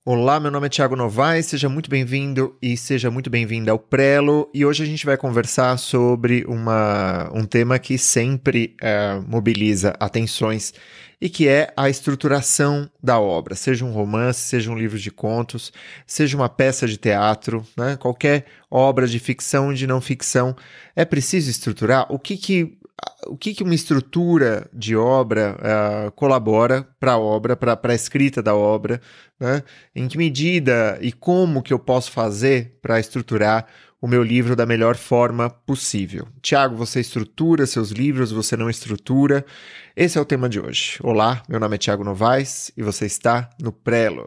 Olá, meu nome é Thiago Novaes, seja muito bem-vindo e seja muito bem-vinda ao Prelo. E hoje a gente vai conversar sobre um tema que sempre mobiliza atenções e que é a estruturação da obra, seja um romance, seja um livro de contos, seja uma peça de teatro, né? Qualquer obra de ficção e de não ficção, é preciso estruturar? O que uma estrutura de obra colabora para a obra, para a escrita da obra, né? Em que medida e como que eu posso fazer para estruturar o meu livro da melhor forma possível? Tiago, você estrutura seus livros, você não estrutura? Esse é o tema de hoje. Olá, meu nome é Thiago Novaes e você está no Prelo.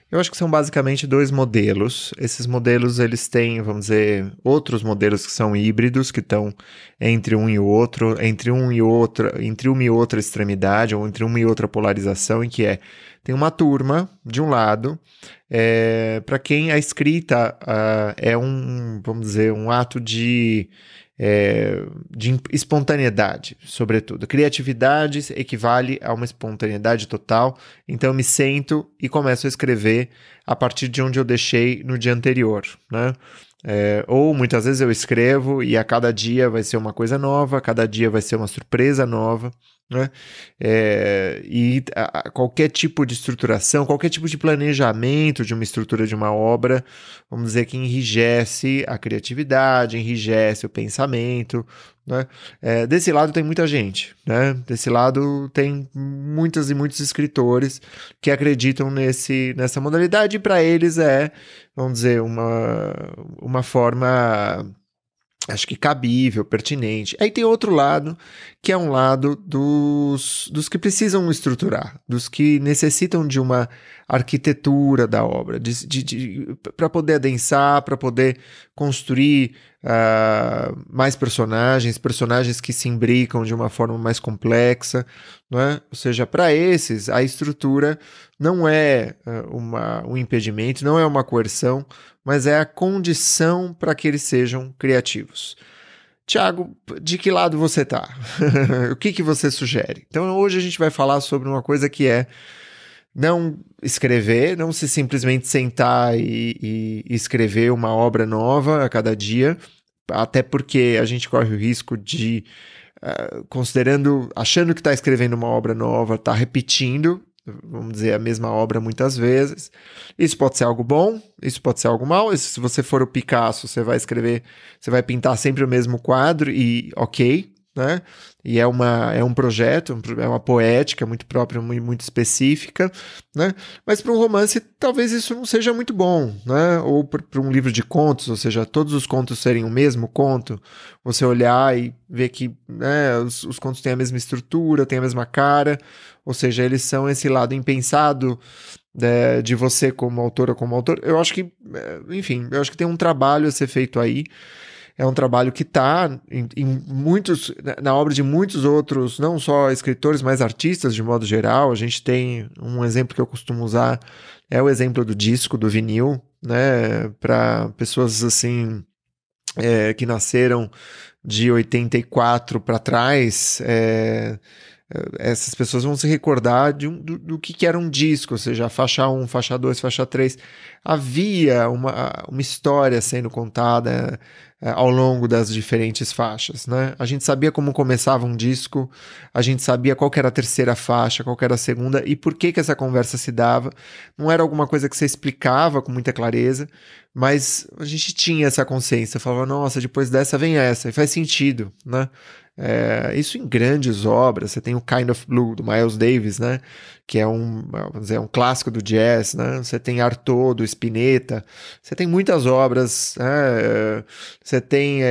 Eu acho que são basicamente dois modelos. Esses modelos, eles têm, vamos dizer, outros modelos que são híbridos, que estão entre um e outro, entre uma e outra extremidade, ou entre uma e outra polarização, em que tem uma turma, de um lado, para quem a escrita é vamos dizer, um ato de espontaneidade, sobretudo. Criatividade equivale a uma espontaneidade total, então eu me sento e começo a escrever a partir de onde eu deixei no dia anterior, né? Ou muitas vezes eu escrevo e a cada dia vai ser uma coisa nova, a cada dia vai ser uma surpresa nova, né? Qualquer tipo de estruturação, qualquer tipo de planejamento de uma estrutura de uma obra, vamos dizer que enrijece a criatividade, enrijece o pensamento, né? Desse lado tem muita gente, né? Desse lado tem muitas e muitos escritores que acreditam nessa modalidade, e para eles vamos dizer, uma forma, acho que cabível, pertinente. Aí tem outro lado, que é um lado dos que precisam estruturar, dos que necessitam de uma arquitetura da obra, para poder adensar, para poder construir mais personagens que se imbricam de uma forma mais complexa, não é? Ou seja, para esses, a estrutura não é um impedimento, não é uma coerção, mas é a condição para que eles sejam criativos. Tiago, de que lado você está? O que você sugere? Então hoje a gente vai falar sobre uma coisa que é não escrever, não se simplesmente sentar e escrever uma obra nova a cada dia, até porque a gente corre o risco de, achando que está escrevendo uma obra nova, está repetindo, vamos dizer, a mesma obra muitas vezes. Isso pode ser algo bom, isso pode ser algo mal. Se você for o Picasso, você vai escrever, você vai pintar sempre o mesmo quadro e ok, né? E é um projeto, é uma poética muito própria, muito específica, né? Mas para um romance, talvez isso não seja muito bom, né? Ou para um livro de contos, ou seja, todos os contos serem o mesmo conto, você olhar e ver que, né, os contos têm a mesma estrutura, têm a mesma cara, ou seja, eles são esse lado impensado de você como autora, como autor. Eu acho que, enfim, eu acho que tem um trabalho a ser feito aí. É um trabalho que está na obra de muitos outros, não só escritores, mas artistas de modo geral. A gente tem um exemplo que eu costumo usar, é o exemplo do disco, do vinil, né? Para pessoas assim que nasceram de 84 para trás, essas pessoas vão se recordar do que era um disco, ou seja, a faixa 1, faixa 2, faixa 3. Havia uma história sendo contada ao longo das diferentes faixas, né? A gente sabia como começava um disco, a gente sabia qual que era a terceira faixa, qual que era a segunda e por que essa conversa se dava. Não era alguma coisa que você explicava com muita clareza, mas a gente tinha essa consciência, falava, nossa, depois dessa vem essa, e faz sentido, né? Isso em grandes obras. Você tem o Kind of Blue, do Miles Davis, né? Que vamos dizer, um clássico do jazz, né? Você tem Artaud, do Spinetta, você tem muitas obras, né? Você tem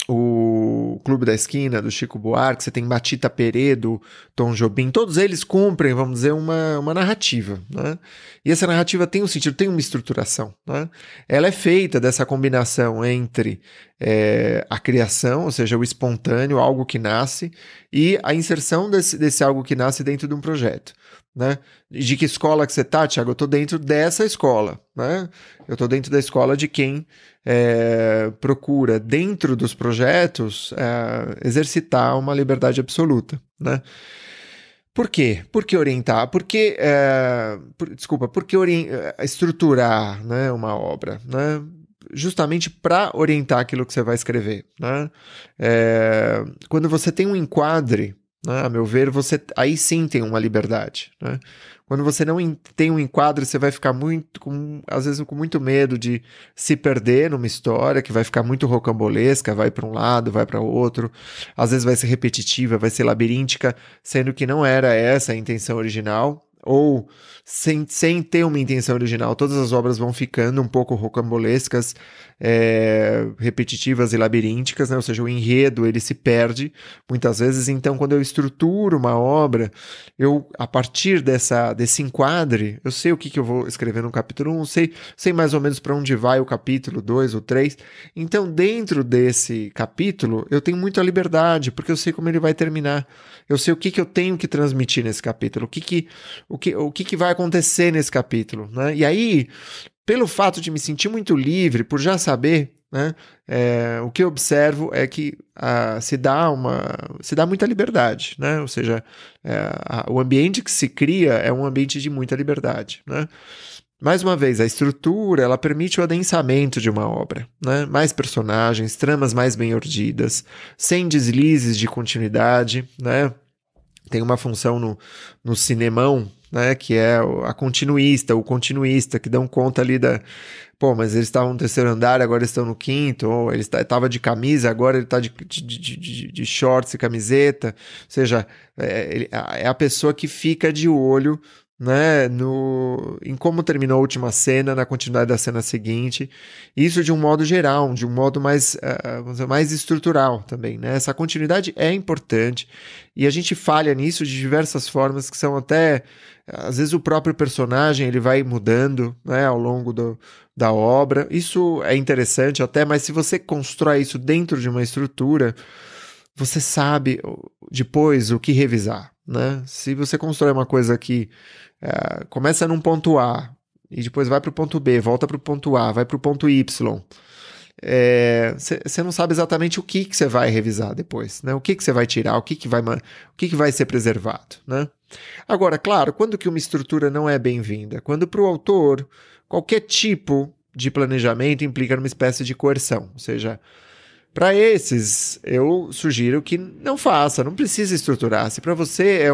o Clube da Esquina, do Chico Buarque, você tem Batita Perê, do Tom Jobim, todos eles cumprem, vamos dizer, uma narrativa, né? E essa narrativa tem um sentido, tem uma estruturação, né? Ela é feita dessa combinação entre a criação, ou seja, o espontâneo, algo que nasce, e a inserção desse algo que nasce dentro de um projeto, né? De que escola que você tá, Thiago? Eu estou dentro dessa escola, né? Eu estou dentro da escola de quem procura, dentro dos projetos, exercitar uma liberdade absoluta, né? Por quê? Por que orientar? Por que estruturar, né, uma obra, né? Justamente para orientar aquilo que você vai escrever, né? Quando você tem um enquadre, né, a meu ver, você aí sim tem uma liberdade, né? Quando você não tem um enquadre, você vai ficar às vezes com muito medo de se perder numa história que vai ficar muito rocambolesca, vai para um lado, vai para outro, às vezes vai ser repetitiva, vai ser labiríntica, sendo que não era essa a intenção original. Ou sem ter uma intenção original, todas as obras vão ficando um pouco rocambolescas, repetitivas e labirínticas, né? Ou seja, o enredo ele se perde muitas vezes. Então, quando eu estruturo uma obra, a partir desse enquadre, eu sei o que eu vou escrever no capítulo 1, sei mais ou menos para onde vai o capítulo 2 ou 3. Então, dentro desse capítulo, eu tenho muita liberdade, porque eu sei como ele vai terminar. Eu sei o que eu tenho que transmitir nesse capítulo, o que vai acontecer nesse capítulo, né? E aí, pelo fato de me sentir muito livre, por já saber, né, o que eu observo é que se dá muita liberdade, né? Ou seja, o ambiente que se cria é um ambiente de muita liberdade, né? Mais uma vez, a estrutura, ela permite o adensamento de uma obra, né? Mais personagens, tramas mais bem urdidas, sem deslizes de continuidade, né? Tem uma função no cinemão, né, que é o continuista, que dão conta ali Pô, mas eles estavam no terceiro andar, agora eles estão no quinto, ou ele estava de camisa, agora ele está de shorts e camiseta. Ou seja, é a pessoa que fica de olho, né, em como terminou a última cena, na continuidade da cena seguinte. Isso de um modo geral, de um modo mais, vamos dizer, mais estrutural também, né? Essa continuidade é importante e a gente falha nisso de diversas formas que são até, às vezes o próprio personagem ele vai mudando, né, ao longo da obra. Isso é interessante até, mas se você constrói isso dentro de uma estrutura, você sabe depois o que revisar, né? Se você constrói uma coisa que começa num ponto A e depois vai para o ponto B, volta para o ponto A, vai para o ponto Y, você não sabe exatamente o que você vai revisar depois, né? O que você vai tirar, o que vai ser preservado, né? Agora, claro, quando que uma estrutura não é bem-vinda? Quando para o autor, qualquer tipo de planejamento implica numa espécie de coerção, ou seja, para esses, eu sugiro que não faça, não precisa estruturar. Se para você é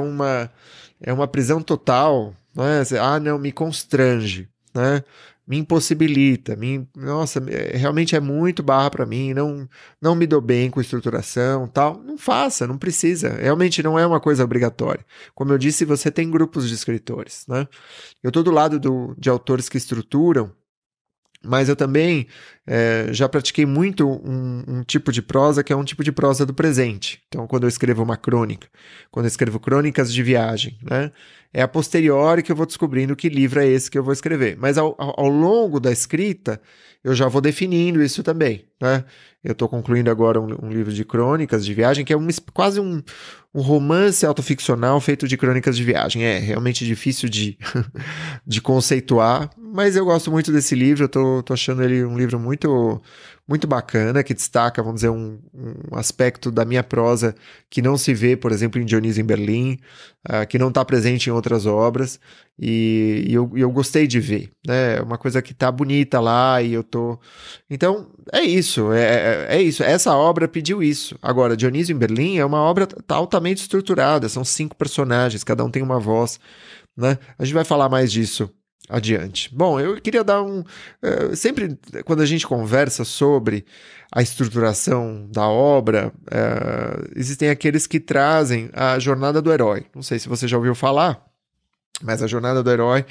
uma prisão total, né? Não, me constrange, né? Me impossibilita, nossa, realmente é muito barra para mim, não me dou bem com estruturação, tal. Não faça, não precisa. Realmente não é uma coisa obrigatória. Como eu disse, você tem grupos de escritores, né? Eu estou do lado de autores que estruturam, mas eu também já pratiquei muito um tipo de prosa que é um tipo de prosa do presente. Então, quando eu escrevo uma crônica, quando eu escrevo crônicas de viagem, né, é a posteriori que eu vou descobrindo que livro é esse que eu vou escrever. Mas ao longo da escrita, eu já vou definindo isso também, né? Eu estou concluindo agora um livro de crônicas de viagem, que é quase um romance autoficcional feito de crônicas de viagem. É realmente difícil de conceituar, mas eu gosto muito desse livro, eu tô achando ele um livro muito, muito bacana, que destaca, vamos dizer, um aspecto da minha prosa que não se vê, por exemplo, em Dionísio em Berlim, que não está presente em outras obras, e eu gostei de ver, né? É uma coisa que tá bonita lá, e eu tô... Então, é isso, é isso. Essa obra pediu isso. Agora, Dionísio em Berlim é uma obra altamente estruturada, são 5 personagens, cada um tem uma voz, né? A gente vai falar mais disso adiante. Bom, eu queria dar sempre quando a gente conversa sobre a estruturação da obra, existem aqueles que trazem a jornada do herói. Não sei se você já ouviu falar, mas a jornada do herói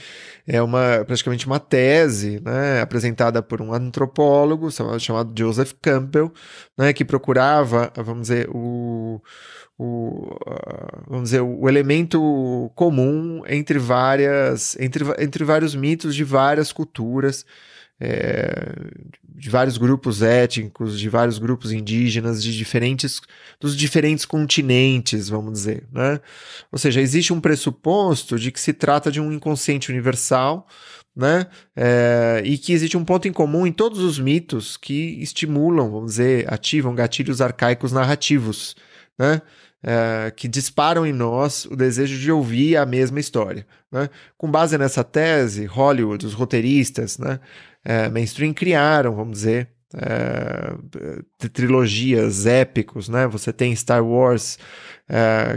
é praticamente uma tese, né, apresentada por um antropólogo chamado Joseph Campbell, né, que procurava, vamos dizer, o elemento comum entre vários mitos de várias culturas, de vários grupos étnicos, de vários grupos indígenas, dos diferentes continentes, vamos dizer, né? Ou seja, existe um pressuposto de que se trata de um inconsciente universal, né? E que existe um ponto em comum em todos os mitos que estimulam, vamos dizer, ativam gatilhos arcaicos narrativos, né? que disparam em nós o desejo de ouvir a mesma história, né? Com base nessa tese, Hollywood, os roteiristas, né, mainstream criaram, vamos dizer, trilogias épicos, né? Você tem Star Wars,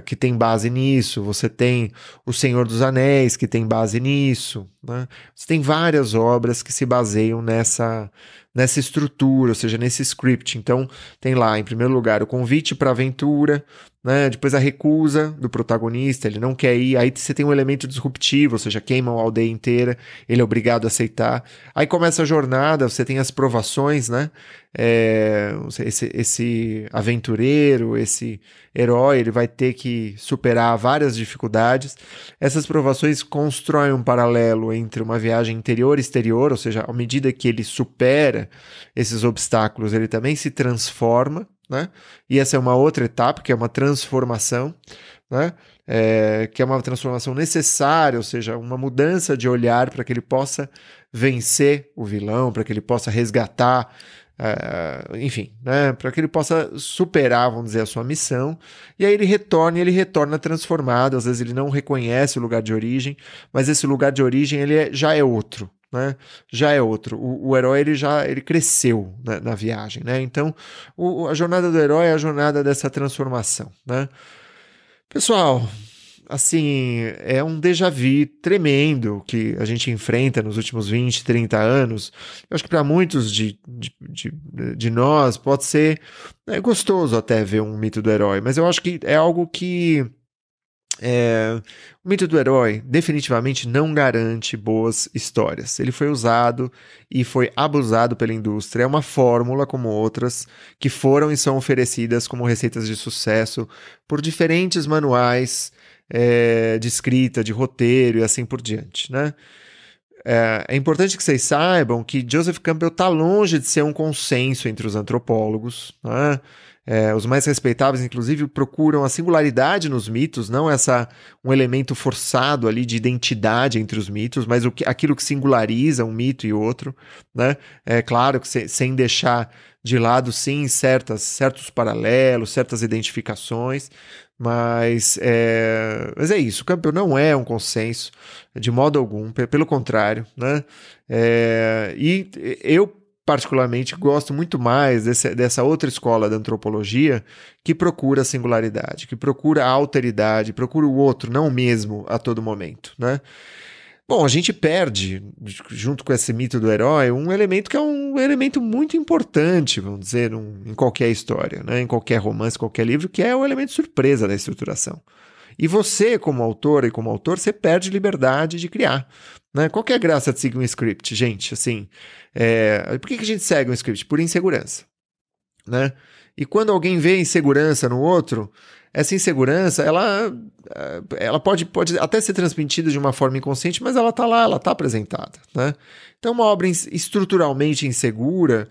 que tem base nisso, você tem O Senhor dos Anéis, que tem base nisso, né? Você tem várias obras que se baseiam nessa estrutura, ou seja, nesse script. Então, tem lá, em primeiro lugar, o convite para a aventura, né? Depois a recusa do protagonista, ele não quer ir, aí você tem um elemento disruptivo, ou seja, queimam a aldeia inteira, ele é obrigado a aceitar. Aí começa a jornada, você tem as provações, né? Esse aventureiro, esse herói, ele vai ter que superar várias dificuldades. Essas provações constroem um paralelo entre uma viagem interior e exterior, ou seja, à medida que ele supera esses obstáculos, ele também se transforma, né? E essa é uma outra etapa, que é uma transformação, né? Que é uma transformação necessária, ou seja, uma mudança de olhar para que ele possa vencer o vilão, para que ele possa resgatar, enfim, né? Para que ele possa superar, vamos dizer, a sua missão. E aí ele retorna transformado. Às vezes ele não reconhece o lugar de origem, mas esse lugar de origem já é outro. Né? Já é outro. O herói ele cresceu, né, na viagem, né? Então a jornada do herói é a jornada dessa transformação, né? Pessoal, assim, é um déjà vu tremendo que a gente enfrenta nos últimos 20, 30 anos. Eu acho que para muitos de nós pode ser gostoso até ver um mito do herói, mas eu acho que é algo que o mito do herói definitivamente não garante boas histórias. Ele foi usado e foi abusado pela indústria. É uma fórmula como outras que foram e são oferecidas como receitas de sucesso por diferentes manuais de escrita, de roteiro e assim por diante, né? É importante que vocês saibam que Joseph Campbell está longe de ser um consenso entre os antropólogos, né? Os mais respeitáveis, inclusive, procuram a singularidade nos mitos, não um elemento forçado ali de identidade entre os mitos, mas aquilo que singulariza um mito e outro, né? É claro que sem deixar de lado, sim, certos paralelos, certas identificações, mas é isso. Campbell não é um consenso de modo algum, pelo contrário, né? E eu particularmente gosto muito mais dessa outra escola da antropologia que procura a singularidade, que procura a alteridade, procura o outro, não o mesmo a todo momento, né? Bom, a gente perde, junto com esse mito do herói, um elemento que é um elemento muito importante, vamos dizer, em qualquer história, né? Em qualquer romance, qualquer livro, que é o elemento surpresa da estruturação. E você, como autor e como autor, você perde liberdade de criar, né? Qual que é a graça de seguir um script, gente? Assim, por que a gente segue um script? Por insegurança, né? E quando alguém vê insegurança no outro, essa insegurança, ela pode até ser transmitida de uma forma inconsciente, mas ela está lá, ela está apresentada, né? Então, uma obra estruturalmente insegura,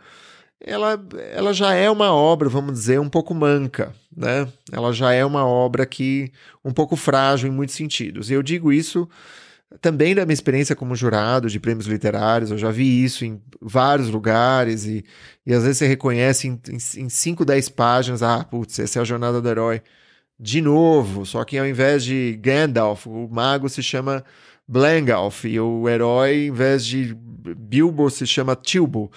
ela já é uma obra, vamos dizer, um pouco manca, né? Ela já é uma obra um pouco frágil em muitos sentidos. E eu digo isso também da minha experiência como jurado de prêmios literários. Eu já vi isso em vários lugares e às vezes você reconhece em 5, 10 páginas, putz, essa é a jornada do herói. De novo, só que ao invés de Gandalf, o mago se chama Blangalf e o herói, em vez de Bilbo, se chama Tilbo.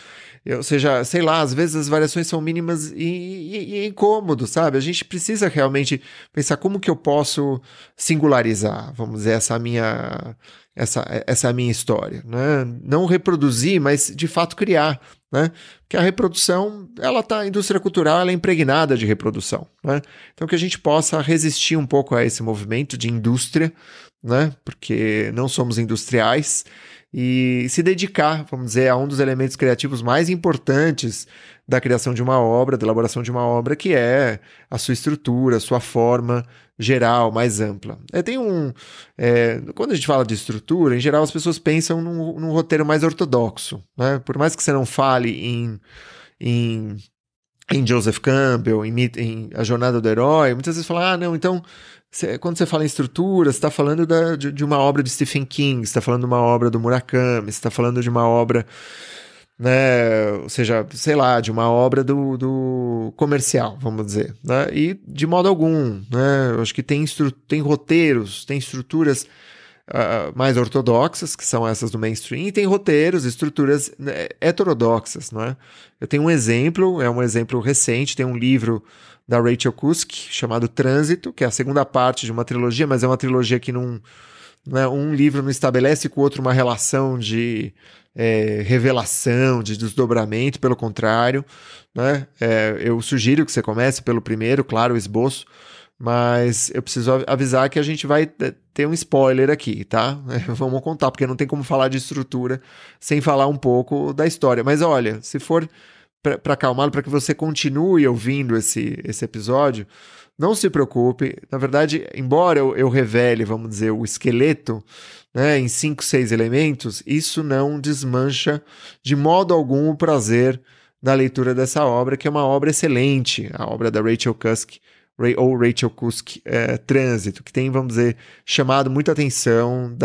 Ou seja, sei lá, às vezes as variações são mínimas e é incômodo, sabe? A gente precisa realmente pensar como que eu posso singularizar, vamos dizer, essa minha história, né? Não reproduzir, mas de fato criar, né? Porque a reprodução, a indústria cultural, ela é impregnada de reprodução, né? Então que a gente possa resistir um pouco a esse movimento de indústria, né? Porque não somos industriais, e se dedicar, vamos dizer, a um dos elementos criativos mais importantes da criação de uma obra, da elaboração de uma obra, que é a sua estrutura, a sua forma geral, mais ampla. Quando a gente fala de estrutura, em geral as pessoas pensam num roteiro mais ortodoxo, né? Por mais que você não fale em Joseph Campbell, em A Jornada do Herói, muitas vezes falam, não, então quando você fala em estrutura, você está falando de uma obra de Stephen King, você está falando de uma obra do Murakami, você está falando de uma obra né? Ou seja, sei lá, de uma obra do comercial, vamos dizer, né? E de modo algum, né? Eu acho que tem roteiros, tem estruturas mais ortodoxas, que são essas do mainstream, e tem roteiros, estruturas, né, heterodoxas, não é? Eu tenho um exemplo, é um exemplo recente, tem um livro da Rachel Cusk chamado Trânsito, que é a segunda parte de uma trilogia, mas é uma trilogia que não, né, um livro não estabelece com o outro uma relação de revelação, de desdobramento, pelo contrário, né? Eu sugiro que você comece pelo primeiro, claro, o esboço, mas eu preciso avisar que a gente vai ter um spoiler aqui, tá? Vamos contar, porque não tem como falar de estrutura sem falar um pouco da história. Mas olha, se for para acalmá-lo, para que você continue ouvindo esse episódio, não se preocupe. Na verdade, embora eu revele, vamos dizer, o esqueleto, né, em 5, 6 elementos, isso não desmancha de modo algum o prazer da leitura dessa obra, que é uma obra excelente, a obra da Rachel Cusk, ou Rachel Cusk, Trânsito, que tem, vamos dizer, chamado muita atenção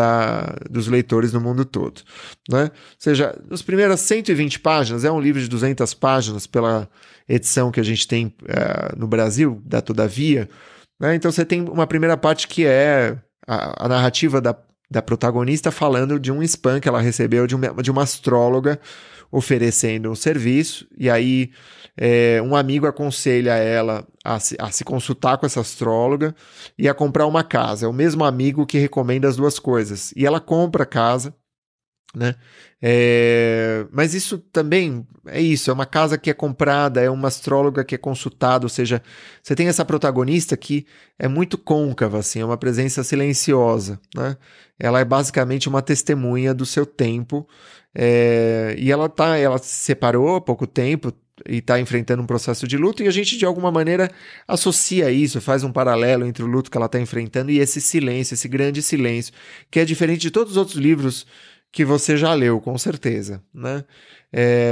dos leitores no mundo todo, né? Ou seja, as primeiras 120 páginas, é um livro de 200 páginas pela edição que a gente tem no Brasil, da Todavia, né? Então você tem uma primeira parte que é a narrativa da protagonista falando de um spam que ela recebeu de uma astróloga oferecendo um serviço, e aí um amigo aconselha ela a se consultar com essa astróloga e a comprar uma casa. É o mesmo amigo que recomenda as duas coisas. E ela compra a casa, né? Mas isso também é uma casa que é comprada, é uma astróloga que é consultada, ou seja, você tem essa protagonista que é muito côncava, assim, é uma presença silenciosa, né? Ela é basicamente uma testemunha do seu tempo, e ela se separou há pouco tempo e está enfrentando um processo de luto, e a gente de alguma maneira associa isso, faz um paralelo entre o luto que ela está enfrentando e esse silêncio, esse grande silêncio, que é diferente de todos os outros livros que você já leu, com certeza, né?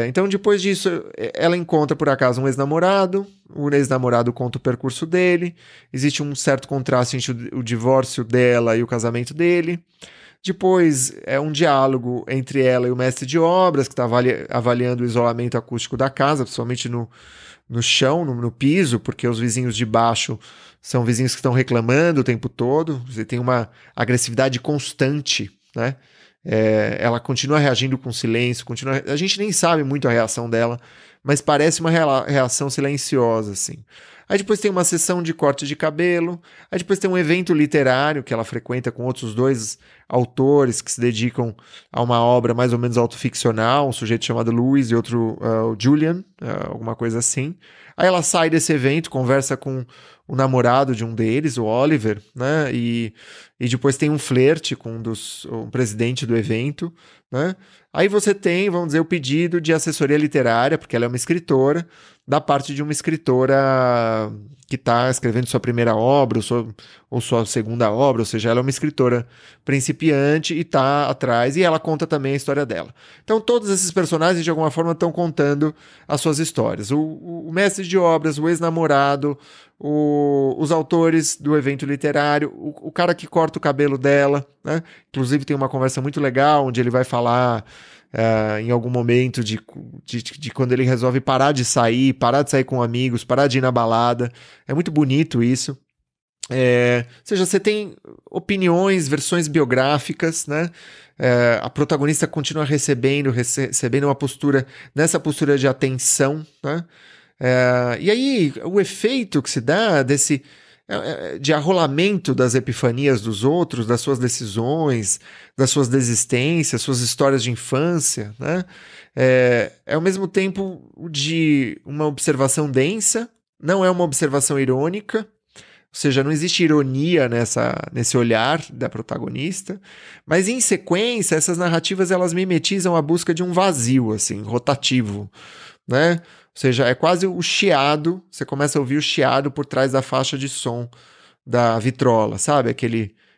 Então, depois disso, ela encontra, por acaso, um ex-namorado, o ex-namorado conta o percurso dele, existe um certo contraste entre o divórcio dela e o casamento dele. Depois, é um diálogo entre ela e o mestre de obras, que está avaliando o isolamento acústico da casa, principalmente no chão, no piso, porque os vizinhos de baixo são vizinhos que estão reclamando o tempo todo, você tem uma agressividade constante, né? Ela continua reagindo com silêncio, a gente nem sabe muito a reação dela, mas parece uma reação silenciosa, assim. Aí depois tem uma sessão de corte de cabelo, aí depois tem um evento literário que ela frequenta com outros 2 autores que se dedicam a uma obra mais ou menos autoficcional, um sujeito chamado Louis e outro o Julian, alguma coisa assim. Aí ela sai desse evento, conversa com o namorado de um deles, o Oliver, né? E depois tem um flerte com o presidente do evento, né? Aí você tem, vamos dizer, o pedido de assessoria literária, porque ela é uma escritora, da parte de uma escritora que está escrevendo sua primeira obra ou sua segunda obra, ou seja, ela é uma escritora principiante e está atrás, e ela conta também a história dela. Então todos esses personagens de alguma forma estão contando as suas histórias. O mestre de obras, o ex-namorado, os autores do evento literário, o cara que corta o cabelo dela, né? Inclusive tem uma conversa muito legal onde ele vai falar em algum momento de quando ele resolve parar de sair com amigos, parar de ir na balada. É muito bonito isso. Ou seja, você tem opiniões, versões biográficas, né? A protagonista continua recebendo uma postura, nessa postura de atenção, né? E aí o efeito que se dá de arrolamento das epifanias dos outros, das suas decisões, das suas desistências, suas histórias de infância, né? Ao mesmo tempo de uma observação densa, não é uma observação irônica, ou seja, não existe ironia nesse olhar da protagonista, mas em sequência essas narrativas elas mimetizam a busca de um vazio, assim, rotativo, né? Ou seja, é quase o chiado, você começa a ouvir o chiado por trás da faixa de som da vitrola, sabe?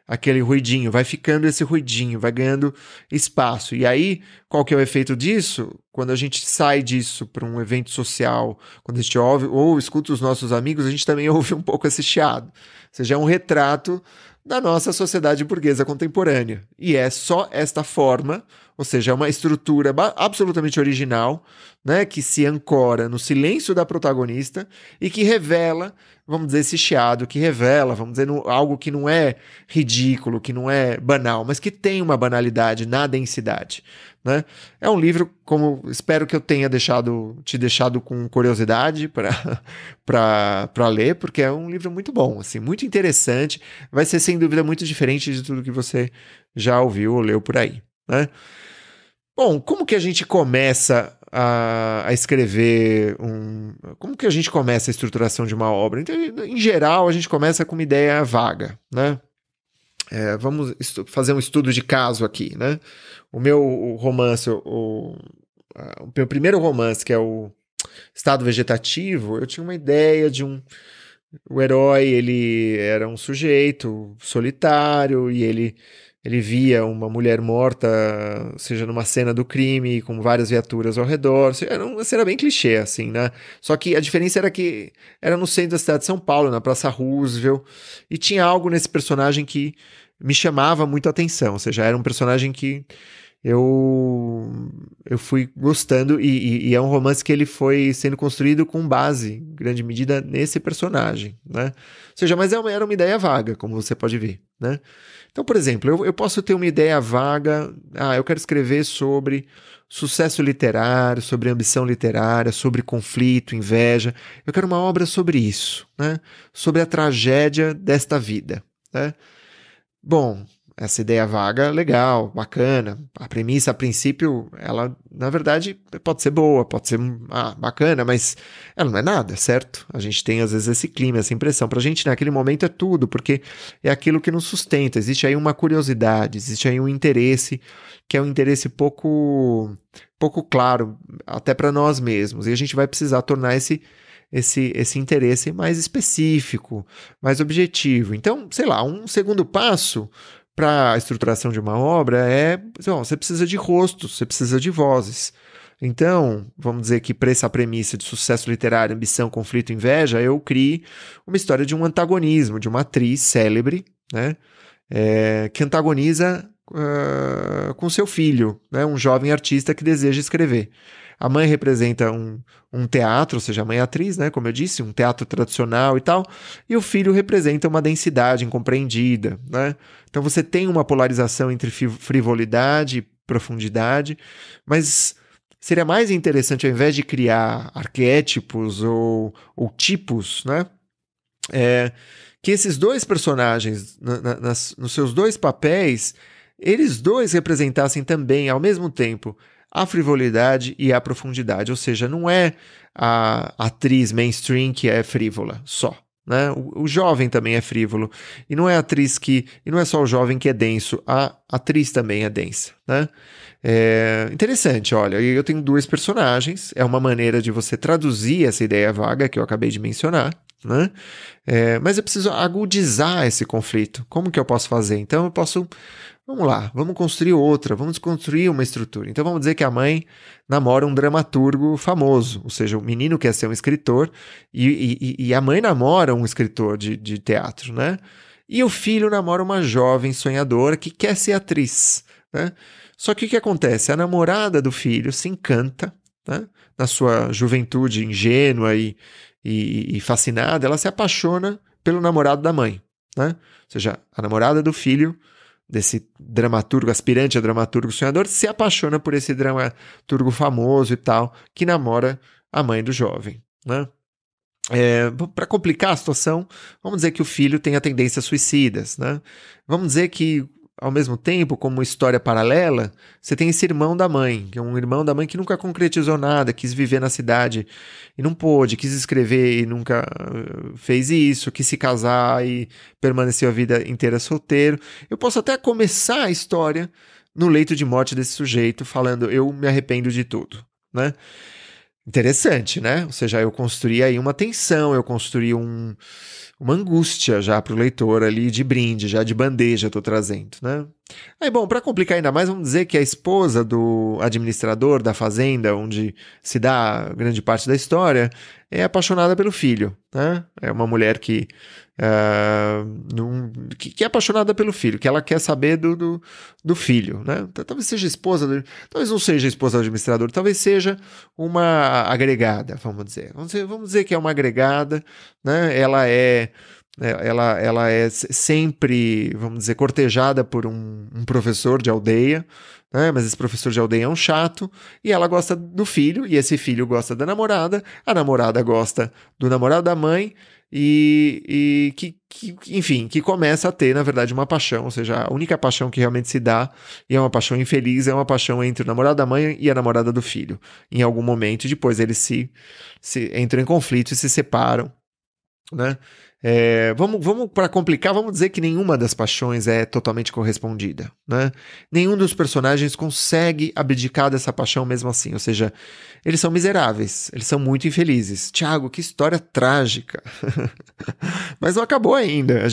Aquele ruidinho, vai ficando esse ruidinho, vai ganhando espaço. E aí, qual que é o efeito disso? Quando a gente sai disso para um evento social, quando a gente ouve ou escuta os nossos amigos, a gente também ouve um pouco esse chiado. Ou seja, é um retrato da nossa sociedade burguesa contemporânea. E é só esta forma, ou seja, é uma estrutura absolutamente original, né, que se ancora no silêncio da protagonista e que revela, vamos dizer, esse chiado, que revela, vamos dizer, algo que não é ridículo, que não é banal, mas que tem uma banalidade na densidade, né? É um livro, como espero que eu tenha te deixado com curiosidade para ler, porque é um livro muito bom, assim, muito interessante, vai ser sem dúvida muito diferente de tudo que você já ouviu ou leu por aí, né? Bom, como que a gente começa a escrever como que a gente começa a estruturação de uma obra? Então, em geral, a gente começa com uma ideia vaga, né? Vamos fazer um estudo de caso aqui, né? O meu romance, o meu primeiro romance, que é o Estado Vegetativo, eu tinha uma ideia de o herói, ele era um sujeito solitário e ele via uma mulher morta, seja numa cena do crime, com várias viaturas ao redor. Era uma cena bem clichê, assim, né? Só que a diferença era que era no centro da cidade de São Paulo, na Praça Roosevelt, e tinha algo nesse personagem que me chamava muito a atenção, ou seja, era um personagem que eu fui gostando e é um romance que ele foi sendo construído com base, em grande medida, nesse personagem, né? Ou seja, mas era uma ideia vaga, como você pode ver, né? Então, por exemplo, eu posso ter uma ideia vaga, eu quero escrever sobre sucesso literário, sobre ambição literária, sobre conflito, inveja, eu quero uma obra sobre isso, né? Sobre a tragédia desta vida, né? Bom, essa ideia vaga, legal, bacana. A premissa, a princípio, ela, na verdade, pode ser boa, pode ser bacana, mas ela não é nada, certo? A gente tem, às vezes, esse clima, essa impressão. Pra gente, naquele momento, é tudo, porque é aquilo que nos sustenta. Existe aí uma curiosidade, existe aí um interesse, que é um interesse pouco claro, até para nós mesmos. E a gente vai precisar tornar esse interesse mais específico, mais objetivo. Então, sei lá, um segundo passo para a estruturação de uma obra você precisa de rostos, você precisa de vozes. Então, vamos dizer que para essa premissa de sucesso literário, ambição, conflito, inveja, eu crio uma história de um antagonismo, de uma atriz célebre, né, que antagoniza com seu filho, né, um jovem artista que deseja escrever. A mãe representa um teatro, ou seja, a mãe é atriz, né, como eu disse, um teatro tradicional e tal, e o filho representa uma densidade incompreendida, né? Então você tem uma polarização entre frivolidade e profundidade, mas seria mais interessante, ao invés de criar arquétipos ou tipos, né, que esses dois personagens, nos seus dois papéis, eles dois representassem também, ao mesmo tempo, a frivolidade e a profundidade, ou seja, não é a atriz mainstream que é frívola só, né? O jovem também é frívolo, e não é a atriz e não é só o jovem que é denso, a atriz também é densa, né? Interessante, olha, eu tenho dois personagens, é uma maneira de você traduzir essa ideia vaga que eu acabei de mencionar, né? Mas eu preciso agudizar esse conflito. Como que eu posso fazer? Então eu posso... Vamos lá, vamos construir outra, vamos construir uma estrutura. Então vamos dizer que a mãe namora um dramaturgo famoso, ou seja, o menino quer ser um escritor e a mãe namora um escritor de teatro, né? E o filho namora uma jovem sonhadora que quer ser atriz, né? Só que o que acontece? A namorada do filho se encanta, né? Na sua juventude ingênua e fascinada, ela se apaixona pelo namorado da mãe, né? Ou seja, a namorada do filho desse dramaturgo, aspirante a dramaturgo sonhador, se apaixona por esse dramaturgo famoso e tal, que namora a mãe do jovem, né? Para complicar a situação, vamos dizer que o filho tem tendências suicidas, né? Vamos dizer que, ao mesmo tempo, como história paralela, você tem esse irmão da mãe, que é um irmão da mãe que nunca concretizou nada, quis viver na cidade e não pôde, quis escrever e nunca fez isso, quis se casar e permaneceu a vida inteira solteiro. Eu posso até começar a história no leito de morte desse sujeito, falando, eu me arrependo de tudo, né? Interessante, né? Ou seja, eu construí aí uma tensão, eu construí uma angústia já para o leitor ali de brinde, já de bandeja estou trazendo, né? Aí, bom, para complicar ainda mais, vamos dizer que a esposa do administrador da fazenda, onde se dá grande parte da história, é apaixonada pelo filho, né? É uma mulher que é apaixonada pelo filho, que ela quer saber do filho, né? Talvez seja esposa, talvez não seja esposa do administrador, talvez seja uma agregada, vamos dizer. Vamos dizer que é uma agregada, né? Ela é sempre, vamos dizer, cortejada por um professor de aldeia, né? Mas esse professor de aldeia é um chato, e ela gosta do filho, e esse filho gosta da namorada, a namorada gosta do namorado da mãe, enfim, que começa a ter, na verdade, uma paixão, ou seja, a única paixão que realmente se dá, e é uma paixão infeliz, é uma paixão entre o namorado da mãe e a namorada do filho, em algum momento, e depois eles se entram em conflito e se separam, né? Vamos para complicar, vamos dizer que nenhuma das paixões é totalmente correspondida, né? Nenhum dos personagens consegue abdicar dessa paixão mesmo assim, ou seja, eles são miseráveis, eles são muito infelizes. Tiago, que história trágica. Mas não acabou ainda.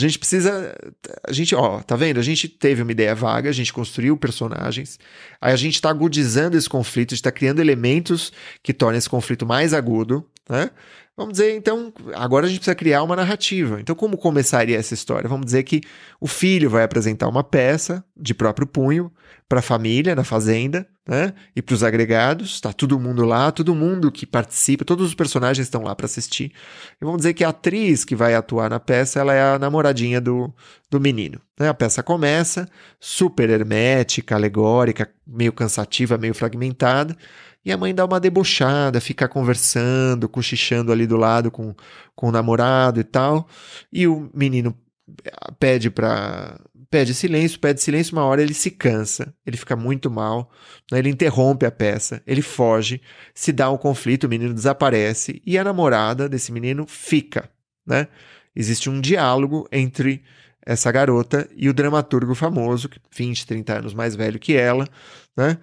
Ó, tá vendo? A gente teve uma ideia vaga, a gente construiu personagens, aí a gente tá agudizando esse conflito, a gente tá criando elementos que tornam esse conflito mais agudo, né? Vamos dizer, então, agora a gente precisa criar uma narrativa. Então, como começaria essa história? Vamos dizer que o filho vai apresentar uma peça de próprio punho para a família na fazenda, né? E para os agregados. Está todo mundo lá, todo mundo que participa, todos os personagens estão lá para assistir. E vamos dizer que a atriz que vai atuar na peça, ela é a namoradinha do menino, né? A peça começa super hermética, alegórica, meio cansativa, meio fragmentada. E a mãe dá uma debochada, fica conversando, cochichando ali do lado com o namorado e tal. E o menino pede silêncio, uma hora ele se cansa, ele fica muito mal, né? Ele interrompe a peça, ele foge, se dá um conflito, o menino desaparece e a namorada desse menino fica, né? Existe um diálogo entre essa garota e o dramaturgo famoso, 20, 30 anos mais velho que ela, né?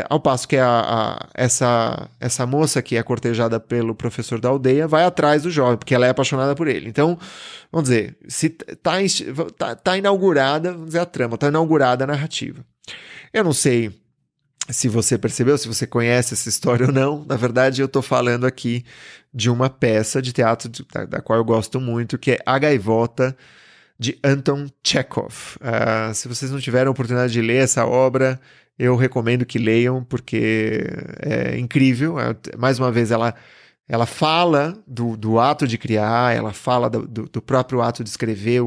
Ao passo que essa moça que é cortejada pelo professor da aldeia vai atrás do jovem, porque ela é apaixonada por ele. Então, vamos dizer, se tá inaugurada, vamos dizer, a trama, tá inaugurada a narrativa. Eu não sei se você percebeu, se você conhece essa história ou não. Na verdade, eu estou falando aqui de uma peça de teatro da qual eu gosto muito, que é A Gaivota, de Anton Chekhov. Se vocês não tiveram a oportunidade de ler essa obra, eu recomendo que leiam, porque é incrível. Mais uma vez, ela fala do ato de criar, ela fala do próprio ato de escrever,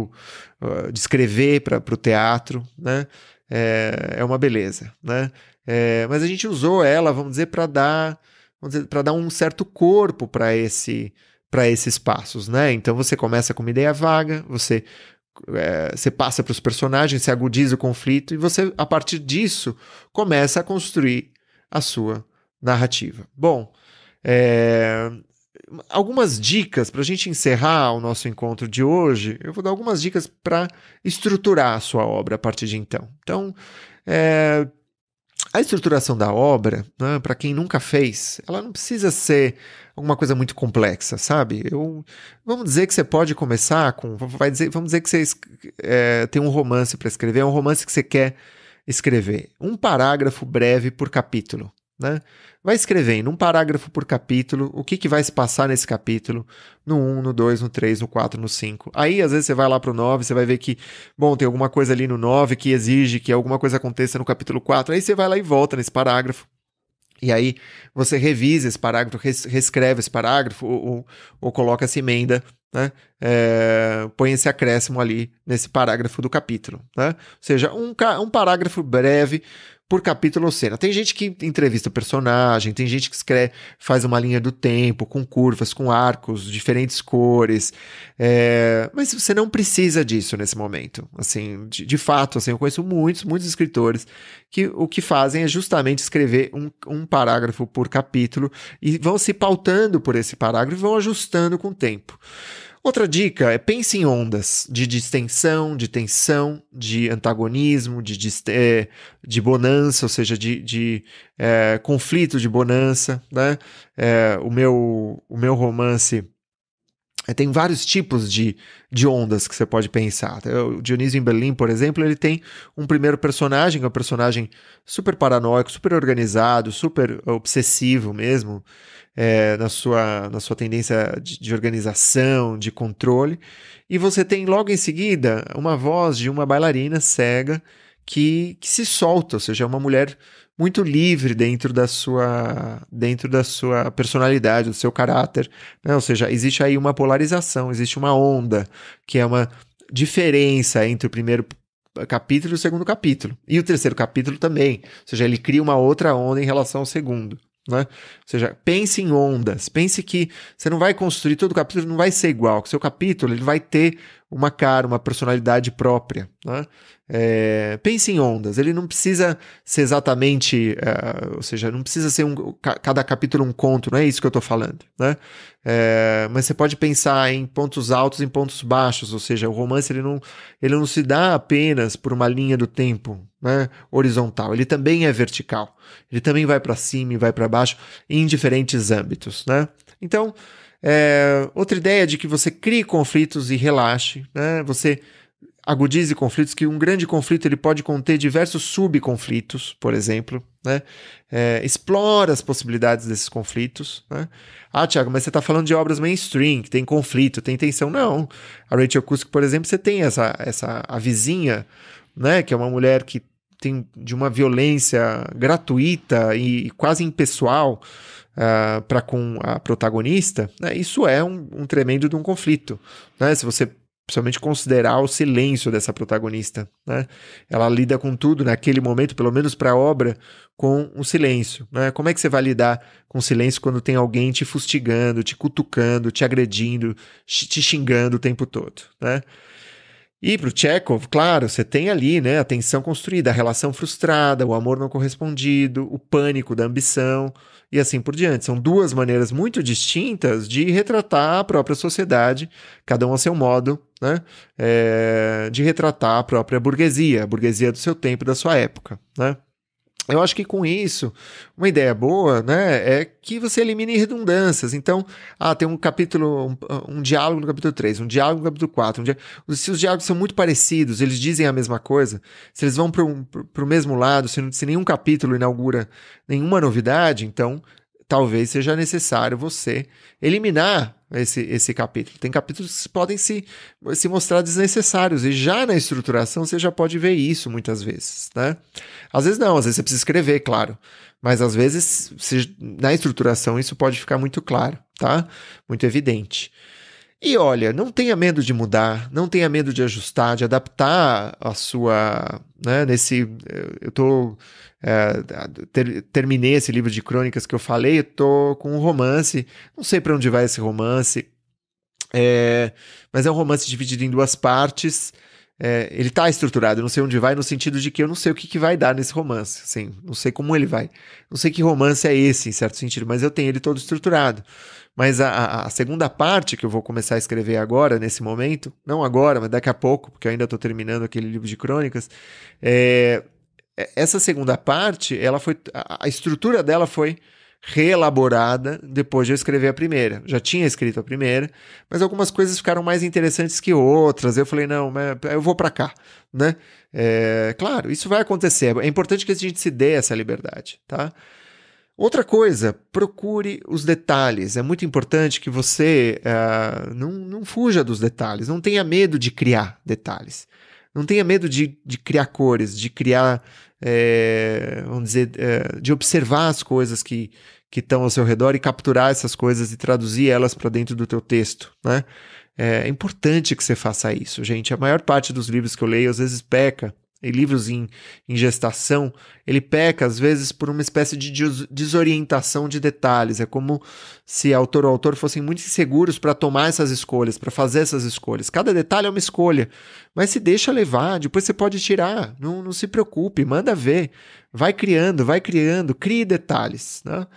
de escrever para o teatro, né? É uma beleza, né? Mas a gente usou ela, vamos dizer, para dar um certo corpo para esses passos, né? Então você começa com uma ideia vaga, você passa para os personagens, você agudiza o conflito e você, a partir disso, começa a construir a sua narrativa. Bom, algumas dicas para a gente encerrar o nosso encontro de hoje. Eu vou dar algumas dicas para estruturar a sua obra a partir de então. Então, a estruturação da obra, né, para quem nunca fez, ela não precisa ser alguma coisa muito complexa, sabe? Vamos dizer que você pode começar vamos dizer que você tem um romance para escrever, é um romance que você quer escrever. Um parágrafo breve por capítulo, né? Vai escrevendo um parágrafo por capítulo, o que vai se passar nesse capítulo, no 1, no 2, no 3, no 4, no 5. Aí, às vezes, você vai lá pro 9, você vai ver que, bom, tem alguma coisa ali no 9 que exige que alguma coisa aconteça no capítulo 4, aí você vai lá e volta nesse parágrafo. E aí você revisa esse parágrafo, reescreve esse parágrafo ou coloca essa emenda, né? Põe esse acréscimo ali nesse parágrafo do capítulo, né? Ou seja, um parágrafo breve por capítulo ou cena. Tem gente que entrevista o personagem, tem gente que faz uma linha do tempo, com curvas, com arcos, diferentes cores, mas você não precisa disso nesse momento. Assim, de fato, assim, eu conheço muitos escritores que o que fazem é justamente escrever um parágrafo por capítulo e vão se pautando por esse parágrafo e vão ajustando com o tempo. Outra dica é pense em ondas de distensão, de tensão, de antagonismo, de bonança, ou seja, de conflito de bonança, né? O meu romance Tem vários tipos de ondas que você pode pensar. O Dionísio em Berlim, por exemplo, ele tem um primeiro personagem, que é um personagem super paranoico, super organizado, super obsessivo mesmo, na sua tendência de organização, de controle. E você tem logo em seguida uma voz de uma bailarina cega que se solta, ou seja, é uma mulher muito livre dentro da sua personalidade, do seu caráter, né? Ou seja, existe aí uma polarização, existe uma onda, que é uma diferença entre o primeiro capítulo e o segundo capítulo. E o terceiro capítulo também, ou seja, ele cria uma outra onda em relação ao segundo. Né? Ou seja, pense em ondas, pense que você não vai construir, todo capítulo não vai ser igual, que o seu capítulo ele vai ter uma cara, uma personalidade própria. Né? Pense em ondas, ele não precisa ser exatamente, ou seja, não precisa ser cada capítulo um conto, não é isso que eu estou falando. Né? Mas você pode pensar em pontos altos e em pontos baixos, ou seja, o romance ele não se dá apenas por uma linha do tempo, né, horizontal, ele também é vertical, ele também vai para cima e vai para baixo em diferentes âmbitos. Né? Então, outra ideia de que você crie conflitos e relaxe, né? Você agudize conflitos, que um grande conflito ele pode conter diversos subconflitos, por exemplo, né? Explora as possibilidades desses conflitos. Né? Thiago, mas você está falando de obras mainstream, que tem conflito, tem tensão. Não. A Rachel Cusk, por exemplo, você tem a vizinha, né? Que é uma mulher que tem de uma violência gratuita e quase impessoal para com a protagonista, né? Isso é um tremendo de um conflito. Né? Se você principalmente considerar o silêncio dessa protagonista. Né? Ela lida com tudo naquele momento, pelo menos para a obra, com o silêncio. Né? Como é que você vai lidar com o silêncio quando tem alguém te fustigando, te cutucando, te agredindo, te xingando o tempo todo? Né? E para o Chekhov, claro, você tem ali, né, a tensão construída, a relação frustrada, o amor não correspondido, o pânico da ambição e assim por diante. São duas maneiras muito distintas de retratar a própria sociedade, cada um a seu modo, né, de retratar a própria a burguesia do seu tempo, da sua época. Né? Eu acho que com isso, uma ideia boa, né, é que você elimine redundâncias. Então, tem um capítulo, um diálogo no capítulo 3, um diálogo no capítulo 4. Se os diálogos são muito parecidos, eles dizem a mesma coisa, se eles vão para o mesmo lado, se nenhum capítulo inaugura nenhuma novidade, então talvez seja necessário você eliminar esse capítulo. Tem capítulos que podem se mostrar desnecessários, e já na estruturação você já pode ver isso muitas vezes. Né? Às vezes não, às vezes você precisa escrever, claro, mas às vezes na estruturação isso pode ficar muito claro, tá? Muito evidente. E olha, não tenha medo de mudar, não tenha medo de ajustar, de adaptar a sua... Né, eu tô... terminei esse livro de crônicas que eu falei, eu tô com um romance, não sei para onde vai esse romance, mas é um romance dividido em duas partes. Ele está estruturado, eu não sei onde vai, no sentido de que eu não sei o que vai dar nesse romance, assim, não sei como ele vai, não sei que romance é esse, em certo sentido, mas eu tenho ele todo estruturado. Mas a segunda parte que eu vou começar a escrever agora, nesse momento, não agora, mas daqui a pouco, porque eu ainda estou terminando aquele livro de crônicas, essa segunda parte, a estrutura dela foi reelaborada depois de eu escrever a primeira. Já tinha escrito a primeira, mas algumas coisas ficaram mais interessantes que outras. Eu falei, não, eu vou para cá, né? Claro, isso vai acontecer. É importante que a gente se dê essa liberdade, tá? Outra coisa, procure os detalhes. É muito importante que você não fuja dos detalhes, não tenha medo de criar detalhes. Não tenha medo de criar cores, de criar, vamos dizer, de observar as coisas que estão ao seu redor e capturar essas coisas e traduzir elas para dentro do teu texto, né? É importante que você faça isso, gente. A maior parte dos livros que eu leio às vezes peca, e livros em gestação, ele peca às vezes por uma espécie de desorientação de detalhes. É como se autor ou autor fossem muito inseguros para tomar essas escolhas, para fazer essas escolhas. Cada detalhe é uma escolha, mas se deixa levar, depois você pode tirar, não se preocupe, manda ver, vai criando, crie detalhes, né?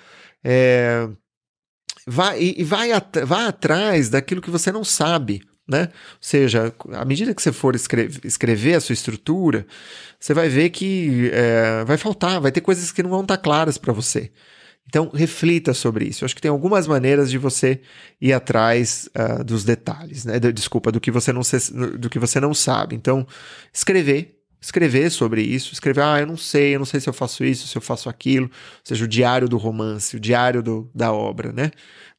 Vai atrás daquilo que você não sabe. Né? Ou seja, à medida que você for escrever a sua estrutura, você vai ver que vai faltar, vai ter coisas que não vão estar claras para você. Então, reflita sobre isso. Eu acho que tem algumas maneiras de você ir atrás dos detalhes, né? Desculpa, do que você não sabe. Então, escrever sobre isso, escrever, eu não sei se eu faço isso, se eu faço aquilo, ou seja, o diário do romance, o diário da obra, né?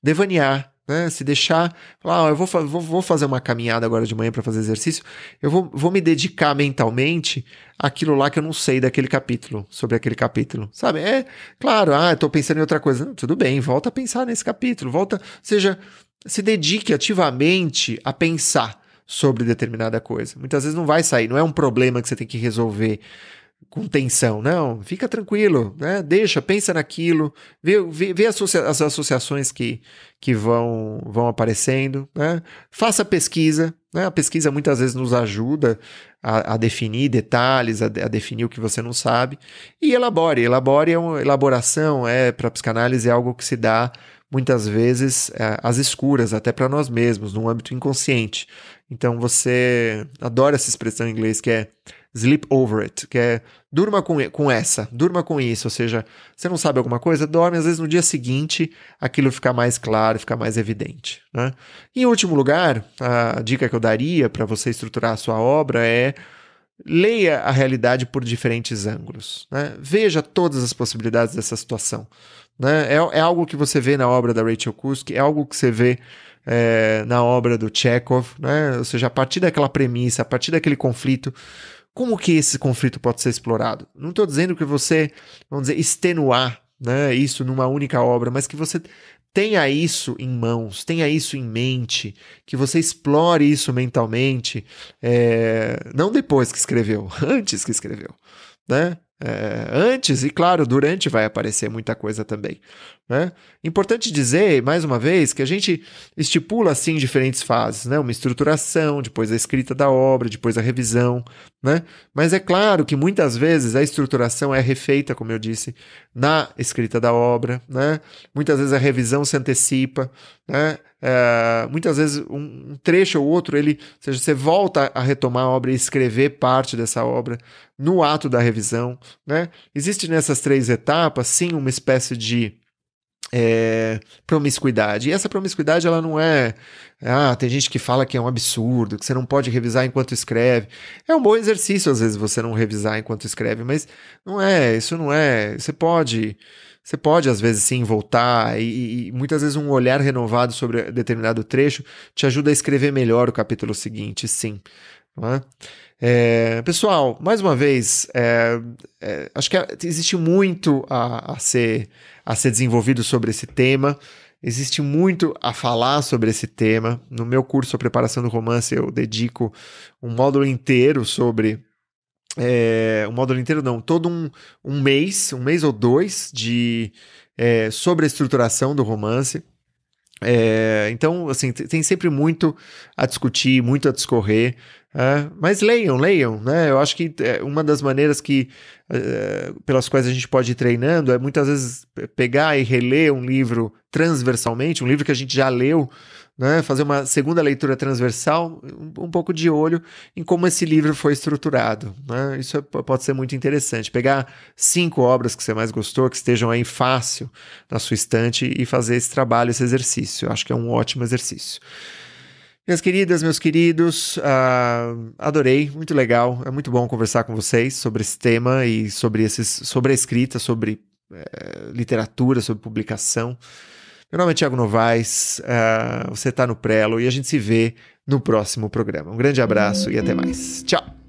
Devanear, né? Se deixar, falar, eu vou fazer uma caminhada agora de manhã para fazer exercício, eu vou me dedicar mentalmente àquilo lá que eu não sei daquele capítulo, sobre aquele capítulo, sabe? Claro, eu tô pensando em outra coisa. Não, tudo bem, volta a pensar nesse capítulo, ou seja, se dedique ativamente a pensar sobre determinada coisa. Muitas vezes não vai sair, não é um problema que você tem que resolver com tensão, não, fica tranquilo, né? Pensa naquilo, vê as associações que vão aparecendo, né? Faça pesquisa, né? A pesquisa muitas vezes nos ajuda a definir detalhes, a definir o que você não sabe, e elaboração para psicanálise é algo que se dá muitas vezes às escuras, até para nós mesmos, num âmbito inconsciente. Então você adora essa expressão em inglês que é sleep over it, que é durma com isso, ou seja, você não sabe alguma coisa, dorme, às vezes no dia seguinte aquilo fica mais claro, fica mais evidente, né? Em último lugar, a dica que eu daria para você estruturar a sua obra é leia a realidade por diferentes ângulos, né? Veja todas as possibilidades dessa situação, né? É algo que você vê na obra da Rachel Cusk, é algo que você vê na obra do Chekhov, né? Ou seja, a partir daquela premissa, a partir daquele conflito, como que esse conflito pode ser explorado? Não estou dizendo que você, vamos dizer, extenuar, né, isso numa única obra, mas que você tenha isso em mãos, tenha isso em mente, que você explore isso mentalmente, não depois que escreveu, antes que escreveu, né? Antes e, claro, durante vai aparecer muita coisa também, né? Importante dizer, mais uma vez, que a gente estipula assim diferentes fases, né? Uma estruturação, depois a escrita da obra, depois a revisão, né? Mas é claro que muitas vezes a estruturação é refeita, como eu disse, na escrita da obra, né? Muitas vezes a revisão se antecipa, né? Muitas vezes um trecho ou outro, ou seja, você volta a retomar a obra e escrever parte dessa obra no ato da revisão, né? Existe nessas 3 etapas, sim, uma espécie de promiscuidade. E essa promiscuidade, ela não é... tem gente que fala que é um absurdo, que você não pode revisar enquanto escreve. É um bom exercício, às vezes, você não revisar enquanto escreve, mas isso não é... Você pode, às vezes, sim, voltar e muitas vezes um olhar renovado sobre determinado trecho te ajuda a escrever melhor o capítulo seguinte, sim. Não é? Pessoal, mais uma vez, acho que existe muito a ser desenvolvido sobre esse tema, existe muito a falar sobre esse tema. No meu curso, a Preparação do Romance, eu dedico um módulo inteiro sobre... um módulo inteiro não, todo um mês ou 2 sobre a estruturação do romance. Então, assim, tem sempre muito a discutir, muito a discorrer, mas leiam, né? Eu acho que uma das maneiras pelas quais a gente pode ir treinando é muitas vezes pegar e reler um livro transversalmente, um livro que a gente já leu, né? Fazer uma segunda leitura transversal, um pouco de olho em como esse livro foi estruturado, né? Isso pode ser muito interessante. Pegar 5 obras que você mais gostou, que estejam aí fácil na sua estante e fazer esse trabalho, esse exercício. Eu acho que é um ótimo exercício. Minhas queridas, meus queridos, adorei, muito legal, é muito bom conversar com vocês sobre esse tema e sobre a escrita, sobre literatura, sobre publicação. Meu nome é Thiago Novaes, você está no Prelo e a gente se vê no próximo programa. Um grande abraço e até mais. Tchau!